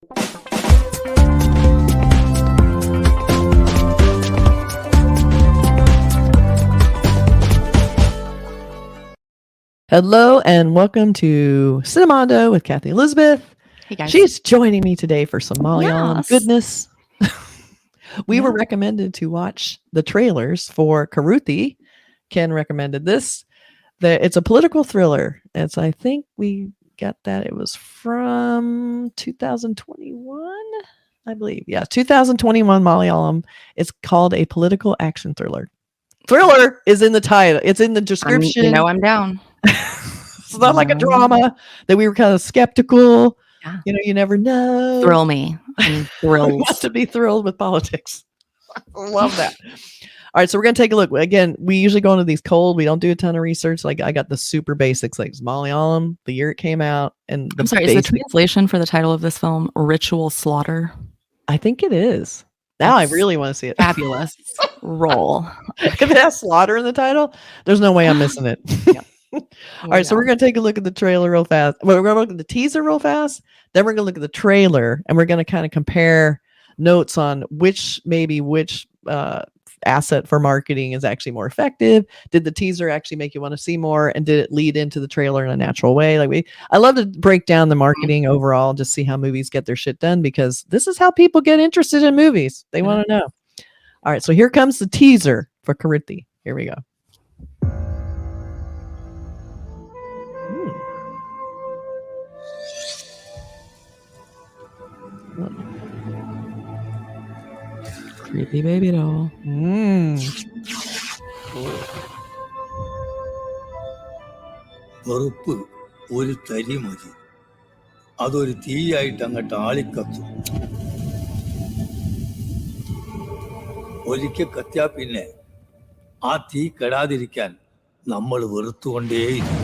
Hello and welcome to Cinemondo with Kathy Elizabeth. Hey guys. She's joining me today for some Malayalam goodness. We were recommended to watch the trailers for Kuruthi. Ken recommended this. It's a political thriller. I think we got that. It was from 2021, I believe. Yeah, 2021 Malayalam. It's called a political action thriller. Thriller is in the title. It's in the description. I'm down. It's not like a drama that we were kind of skeptical. Yeah. You never know. Thrill me. I'm thrilled. We want to be thrilled with politics. I love that. All right, so we're going to take a look. Again, we usually go into these cold. We don't do a ton of research. Like I got the super basics, like Malayalam, the year it came out. And I'm sorry, is the translation for the title of this film Ritual Slaughter? I think it is. Now I really want to see it. Fabulous role. If it has slaughter in the title, there's no way I'm missing it. Yep. All right, so we're going to take a look at the trailer real fast. We're going to look at the teaser real fast. Then we're going to look at the trailer, and we're going to kind of compare notes on which asset for marketing is actually more effective. Did the teaser actually make you want to see more, and did it lead into the trailer in a natural way? I love to break down the marketing overall, just see how movies get their shit done, because this is how people get interested in movies. They want to know. All right, so here comes the teaser for Kuruthi. Here we go. Creepy baby doll. വെറുപ്പ് ഒരു തരി മതി, അതൊരു തീയായിട്ട് അങ്ങോട്ട് ആളിക്കത്തും. ഒരിക്കൽ കത്തിയാ പിന്നെ ആ തീ കെടാതിരിക്കാൻ നമ്മൾ വെറുത്തുകൊണ്ടേയിരിക്കും.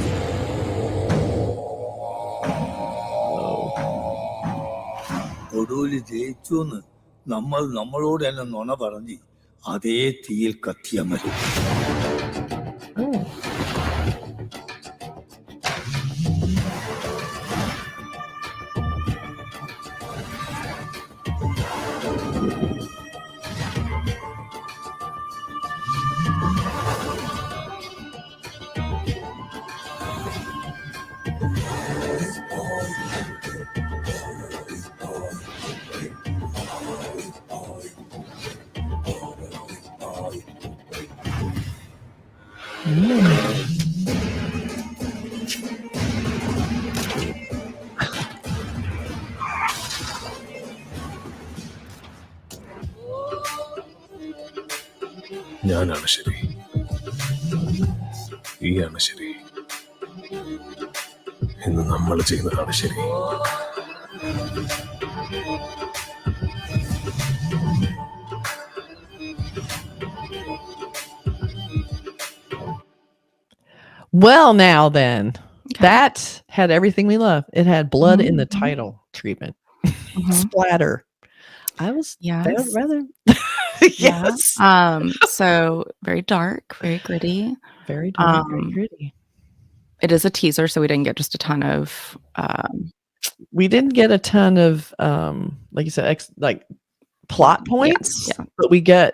ഒടുവിൽ ജയിച്ചു നമ്മൾ നമ്മളോട് തന്നെ നുണ പറഞ്ഞ് അതേ തീയിൽ കത്തിയമരും. ഞാനാണ് ശരി, ഈയാണ് ശരി, ഇന്ന് നമ്മൾ ചെയ്യുന്നതാണ് ശരി. Well, now then, that had everything we love. It had blood in the title treatment. Splatter. I was rather yes. So very dark, very gritty. Very dark, very gritty. It is a teaser, so we didn't get just a ton of we didn't get a ton of like you said, plot points, but we got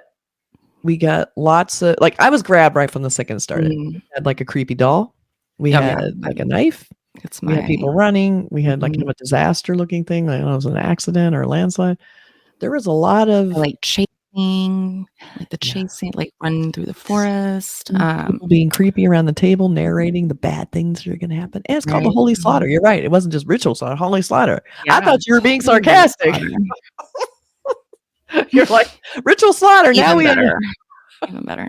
lots of, like, I was grabbed right from the second it started. We had like a creepy doll. We had like a knife. We had people running. We had like kind of a disaster looking thing. Like, I don't know, it was an accident or a landslide. There was a lot of like chasing, like running through the forest. People being creepy around the table, narrating the bad things that are going to happen. And it's called the Holy Slaughter. You're right. It wasn't just ritual slaughter, Holy Slaughter. Yeah. I thought you were being sarcastic. You're like, ritual slaughter. Now we better. Even better.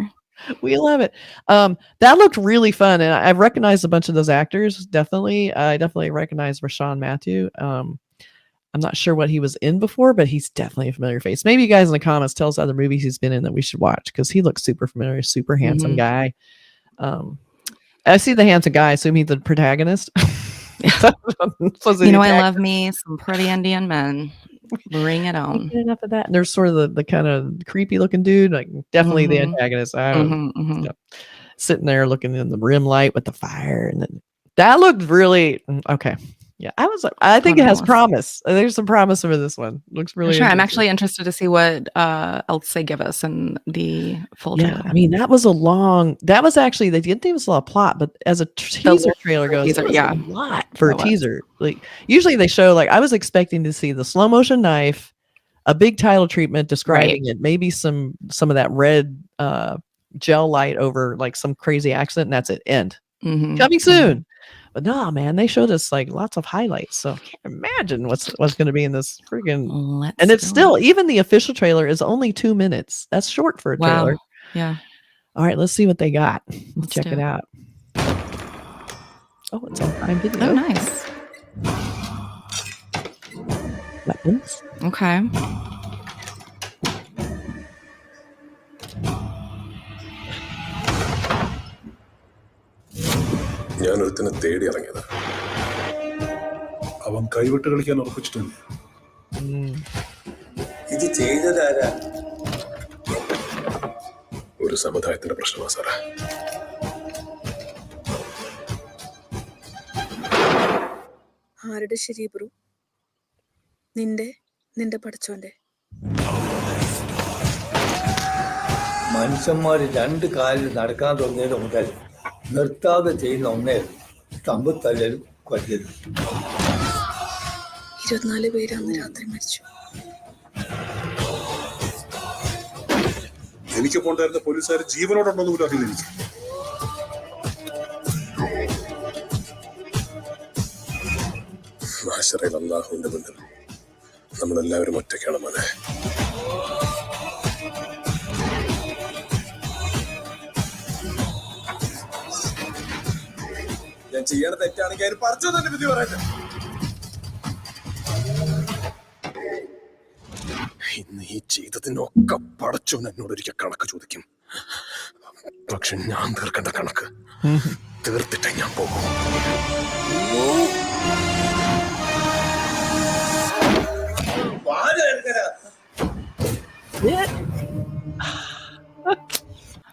We love it. That looked really fun, and I've recognized a bunch of those actors. Definitely, I definitely recognize Roshan Mathew. I'm not sure what he was in before, but he's definitely a familiar face. Maybe you guys in the comments tell us other movies he's been in that we should watch, because he looks super familiar, super handsome guy. I see the handsome guy. I assume he's the protagonist. I love me some pretty Indian men. Bring it on. Enough of that. And there's sort of the kind of creepy looking dude, like definitely the antagonist. Sitting there looking in the rim light with the fire, and then that looked really okay. Yeah, I think it has promise. There's some promise for this one. Looks really sure. I'm actually interested to see what else they give us in the full trailer. I mean, that was actually, they didn't give us a lot of plot, but as a teaser trailer goes, it was a lot for a teaser. Like, usually they show, like, I was expecting to see the slow motion knife, a big title treatment describing it, maybe some of that red gel light over like some crazy accident, and that's it. End. Coming soon. But no, man, they showed us like lots of highlights. So I can't imagine what's going to be in this freaking. And it's still, even the official trailer is only 2 minutes. That's short for a trailer. Yeah. All right, let's see what they got. Let's check it out. Oh, it's on Prime Video. Oh, nice. Weapons. Okay. ഞാൻ ഒരുത്തിനെ തേടി ഇറങ്ങിയതാ. അവൻ കൈവിട്ട് കളിക്കാൻ ഉറപ്പിച്ചിട്ടുണ്ട്. ഇത് ചെയ്തതാരാ? ഒരു സമുദായത്തിന്റെ പ്രശ്നമാ സാറേ. ആരുടെ ശരി ബ്രോ? നിന്റെ പഠിച്ചോന്റെ? മനുഷ്യന്മാര് 2 കാലിൽ നടക്കാൻ തുടങ്ങിയത് മുതൽ നിർത്താതെ ചെയ്യുന്ന ഒന്നേ തമ്പത്തല്ലലും കൊല്ലലും. 24 പേര് അന്ന് രാത്രി മരിച്ചു. എനിക്ക് പോണ്ടായിരുന്ന പോലീസുകാർ ജീവനോടുണ്ടെന്ന് പോലും അറിയില്ല എനിക്ക്. മാശറയിൽ അല്ലാഹുവിന്റെ മുന്നിൽ നമ്മളെല്ലാവരും ഒറ്റയ്ക്കാണ് മോനെ. ഞാൻ ചെയ്യണ തെറ്റാണെങ്കിൽ അതിന് പറിച്ചു തന്നെ വിധി പറയട്ടെ. ഇന്ന് ഈ ചെയ്തതിനൊക്കെ പടച്ചോൻ എന്നോടൊരിക്കൽ കണക്ക് ചോദിക്കും. പക്ഷെ ഞാൻ തീർക്കേണ്ട കണക്ക് തീർത്തിട്ടേ ഞാൻ പോകും.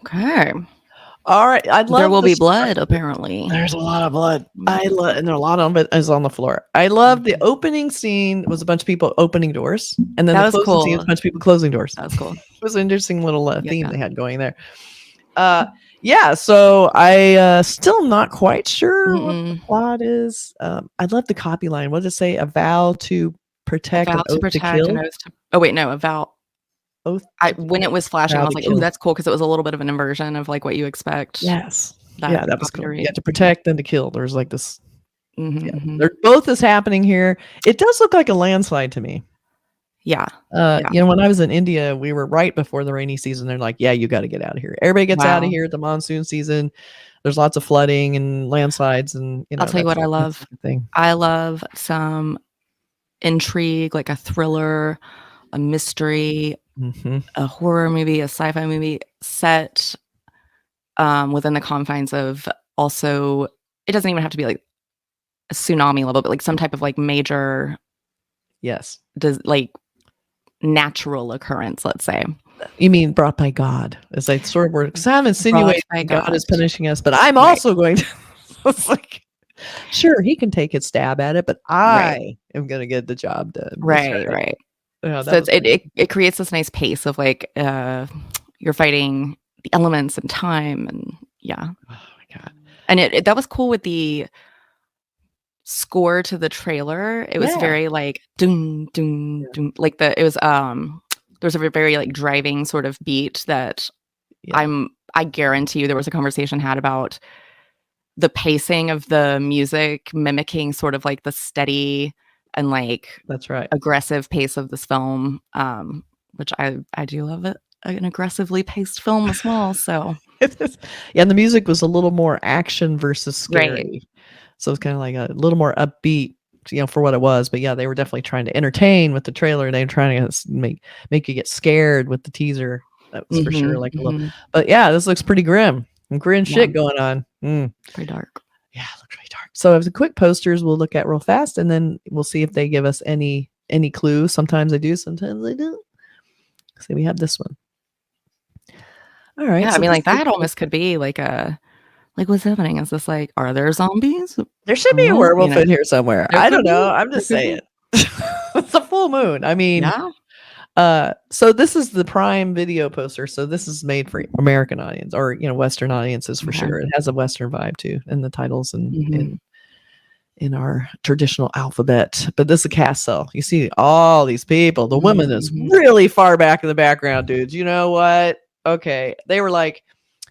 Okay. All right. There will be blood, apparently. There's a lot of blood. And a lot of it is on the floor. I love the opening scene was a bunch of people opening doors. And then the closing scene was a bunch of people closing doors. That was cool. It was an interesting little theme they had going there. So I still not quite sure what the plot is. I love the copy line. What does it say? A vow to protect, an oath to kill? A vow. Oath. When it was flashing, I was like, "Oh, that's cool," because it was a little bit of an inversion of like what you expect. Yes. That was cool. Yeah, to protect and to kill. There's like this. Both is happening here. It does look like a landslide to me. Yeah. You know, when I was in India, we were right before the rainy season. They're like, yeah, you got to get out of here. Everybody gets out of here at the monsoon season. There's lots of flooding and landslides. And, you know, I'll tell you what I love. I love some intrigue, like a thriller, a mystery, a horror movie, a sci-fi movie set within the confines of also, it doesn't even have to be like a tsunami level, but like some type of like major, like natural occurrence, let's say. You mean brought by God? As I sort of were kind of insinuating God is punishing us, but I'm also going to. It's like, sure, he can take his stab at it, but I am going to get the job done. Right. Yeah, so it creates this nice pace of like you're fighting the elements and time, and oh my god, and that was cool with the score to the trailer. It was very like doom doom doom, like it was there's a very like driving sort of beat that I guarantee you there was a conversation had about the pacing of the music mimicking sort of like the steady and like aggressive pace of this film, which I do love it, an aggressively paced film as well. So and the music was a little more action versus scary, so it's kind of like a little more upbeat, you know, for what it was. But yeah, they were definitely trying to entertain with the trailer. They were trying to make you get scared with the teaser. That was for sure like a little. But yeah, this looks pretty grim shit going on. Pretty dark. Yeah, it looks really dark. So as the quick posters we'll look at real fast, and then we'll see if they give us any clue. Sometimes they do, sometimes they don't. So we have this one. All right. Yeah, so I mean, like that almost could be like a like, what's happening? Is this like, are there zombies? There should be a werewolf in here somewhere. There I don't could be. know. I'm just There could saying. It's a full moon. I mean, Yeah. so this is the Prime Video poster. So this is made for American audience or Western audiences for Okay. sure. It has a Western vibe too, in the titles and Mhm. in our traditional alphabet. But this is a cast cell. You see all these people. The woman is Mhm. really far back in the background, dudes. You know what? Okay, they were like,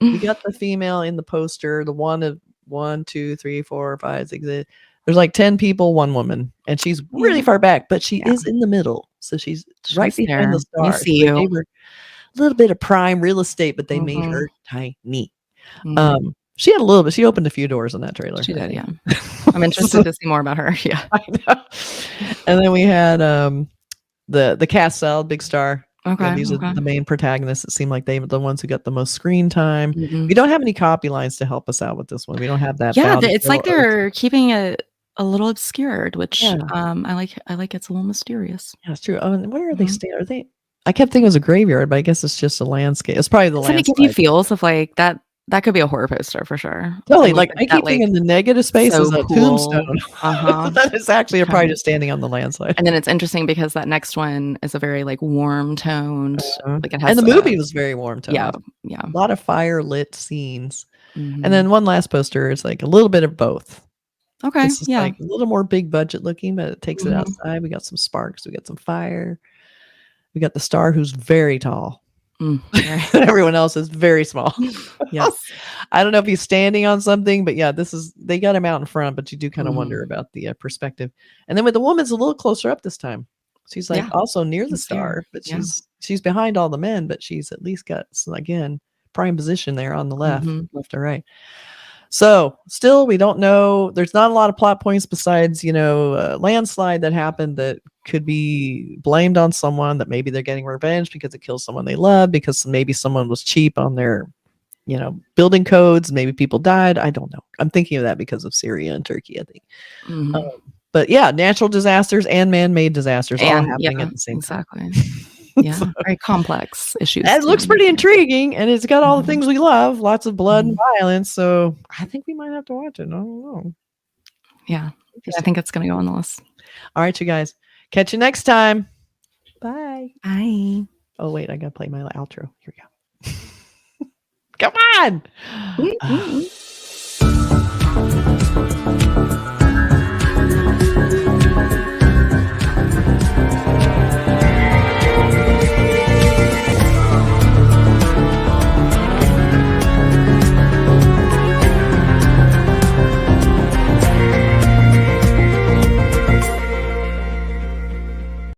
we got the female in the poster. The one of 1, 2, 3, 4, 5, 6. There's like 10 people, one woman, and she's really far back, but she is in the middle, so she's right She's behind there. the We star. see So they you. gave her a little bit of prime real estate, but they made Mhm. her tiny. Mhm. She had a little bit. She opened a few doors in that trailer. She I did, think. yeah. I'm interested to see more about her. Yeah. I know. And then we had the cast cell, big star. Okay. These Okay. are the main protagonists. It seemed like they were the ones who got the most screen time. Mhm. We don't have any copy lines to help us out with this one. We don't have that. Yeah, Bound to it's like Kill or- they're keeping it a little obscured, which Yeah. I like. It's a little mysterious. Yeah, it's true. Oh, and where are they Mhm. staying? Are they? I kept thinking it was a graveyard, but I guess it's just a landscape. It's probably the Doesn't it landscape. give you feels of like that? That could be a horror poster for sure. Totally. And Like I that, keep thinking the negative space is so a cool. tombstone. Uh-huh. That is actually Okay. probably just standing on the landslide. And then it's interesting because that next one is a very like warm toned. Like it has. And the movie was very warm toned. Yeah. Yeah. A lot of fire lit scenes. Mhm. And then one last poster is like a little bit of both. Okay. This is Yeah. like a little more big budget looking, but it takes it Mhm. outside. We got some sparks. We got some fire. We got the star who's very tall. Right. Everyone else is very small. Yes. I don't know if he's standing on something, but yeah, they got him out in front, but you do kind of wonder Mhm. about the perspective. And then with the woman's a little closer up this time. She's like Yeah. also near the She's here. star, but Yeah. she's behind all the men, but she's at least got some, again, prime position there on the left or right. So still, we don't know. There's not a lot of plot points besides, a landslide that happened that could be blamed on someone, that maybe they're getting revenge because it kills someone they love, because maybe someone was cheap on their, building codes. Maybe people died. I don't know. I'm thinking of that because of Syria and Turkey, I think. Mhm. But yeah, natural disasters and man-made disasters all And happening yeah, at the same time. exactly. Yeah, very complex issues. It looks pretty intriguing, and it's got all the things we love, lots of blood and Mhm. violence. So I think we might have to watch it. I don't know. Yeah, I think it's going to go on the list. All right, you guys. Catch you next time. Bye. Bye. Oh, wait, I got to play my outro. Here we go. Come on.